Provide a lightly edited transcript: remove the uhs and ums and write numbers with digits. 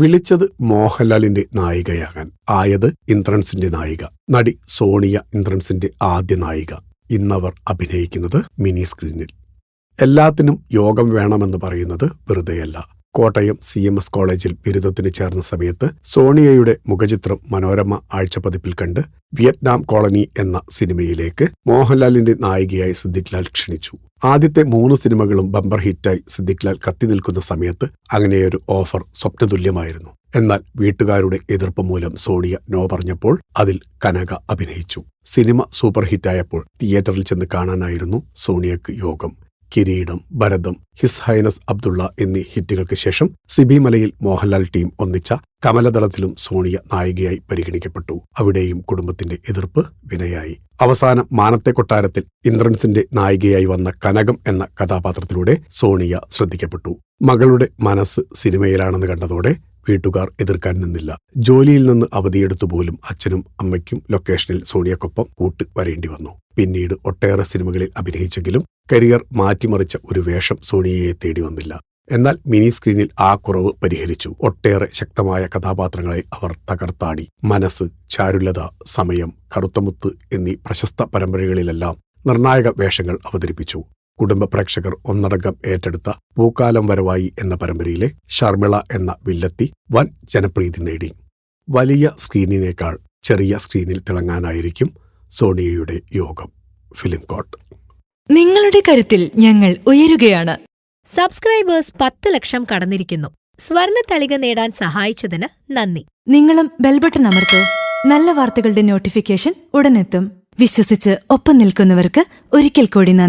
വിളിച്ചത് മോഹൻലാലിന്റെ നായികയാകാൻ, ആയത് ഇന്ദ്രൻസിന്റെ നായിക. നടി സോണിയ ഇന്ദ്രൻസിന്റെ ആദ്യ നായിക. ഇന്നവർ അഭിനയിക്കുന്നത് മിനി സ്ക്രീനിൽ. എല്ലാത്തിനും യോഗം വേണമെന്ന് പറയുന്നത് വെറുതെയല്ല. കോട്ടയം CMS കോളേജിൽ ബിരുദത്തിന് ചേർന്ന സമയത്ത് സോണിയയുടെ മുഖചിത്രം മനോരമ ആഴ്ചപ്പതിപ്പിൽ കണ്ട് വിയറ്റ്നാം കോളനി എന്ന സിനിമയിലേക്ക് മോഹൻലാലിന്റെ നായികയായി സിദ്ദിഖ് ലാൽ ക്ഷണിച്ചു. ആദ്യത്തെ 3 സിനിമകളും ബമ്പർ ഹിറ്റായി സിദ്ദിഖ് ലാൽ കത്തി നിൽക്കുന്ന സമയത്ത് അങ്ങനെയൊരു ഓഫർ സ്വപ്നതുല്യമായിരുന്നു. എന്നാൽ വീട്ടുകാരുടെ എതിർപ്പ് മൂലം സോണിയ നോ പറഞ്ഞപ്പോൾ അതിൽ കനക അഭിനയിച്ചു. സിനിമ സൂപ്പർ ഹിറ്റായപ്പോൾ തിയേറ്ററിൽ ചെന്ന് കാണാനായിരുന്നു സോണിയക്ക് യോഗം. കിരീടം, ഭരതം, ഹിസ് ഹൈനസ് അബ്ദുള്ള എന്നീ ഹിറ്റുകൾക്ക് ശേഷം സിബി മലയിൽ മോഹൻലാൽ ടീം ഒന്നിച്ച കമലദളത്തിലും സോണിയ നായികയായി പരിഗണിക്കപ്പെട്ടു. അവിടെയും കുടുംബത്തിന്റെ എതിർപ്പ് വിനയായി. അവസാനം മാനത്തെ കൊട്ടാരത്തിൽ ഇന്ദ്രൻസിന്റെ നായികയായി വന്ന കനകം എന്ന കഥാപാത്രത്തിലൂടെ സോണിയ ശ്രദ്ധിക്കപ്പെട്ടു. മകളുടെ മനസ്സ് സിനിമയിലാണെന്ന് കണ്ടതോടെ വീട്ടുകാർ എതിർക്കാൻ നിന്നില്ല. ജോലിയിൽ നിന്ന് അവധിയെടുത്തു പോലും അച്ഛനും അമ്മയ്ക്കും ലൊക്കേഷനിൽ സോണിയക്കൊപ്പം കൂട്ട് വരേണ്ടി വന്നു. പിന്നീട് ഒട്ടേറെ സിനിമകളിൽ അഭിനയിച്ചെങ്കിലും കരിയർ മാറ്റിമറിച്ച ഒരു വേഷം സോണിയയെ തേടി വന്നില്ല. എന്നാൽ മിനി സ്ക്രീനിൽ ആ കുറവ് പരിഹരിച്ചു. ഒട്ടേറെ ശക്തമായ കഥാപാത്രങ്ങളെ അവർ തകർത്താടി. മനസ്സ്, ചാരുലത, സമയം, കറുത്തമുത്ത് എന്നീ പ്രശസ്ത പരമ്പരകളിലെല്ലാം നിർണായക വേഷങ്ങൾ അവതരിപ്പിച്ചു. കുടുംബ പ്രേക്ഷകർ ഒന്നടങ്കം ഏറ്റെടുത്ത പൂക്കാലം വരവായി എന്ന പരമ്പരയിലെ ഷർമിള എന്ന വില്ലത്തി വൻ ജനപ്രീതി നേടി. വലിയ സ്ക്രീനിനേക്കാൾ ചെറിയ സ്ക്രീനിൽ തിളങ്ങാനായിരിക്കും സോണിയയുടെ യോഗം. ഫിലിം കോട്ട്. നിങ്ങളുടെ കരുത്തിൽ ഞങ്ങൾ ഉയരുകയാണ്. സബ്സ്ക്രൈബേഴ്സ് 10 ലക്ഷം കടന്നിരിക്കുന്നു. സ്വർണ്ണ തളിക നേടാൻ സഹായിച്ചതിന് നന്ദി. നിങ്ങളും ബെൽബട്ടൺ അമർത്തോ. നല്ല വാർത്തകളുടെ നോട്ടിഫിക്കേഷൻ ഉടനെത്തും. വിശ്വസിച്ച് ഒപ്പം നിൽക്കുന്നവർക്ക് ഒരിക്കൽ കൂടി നന്ദി.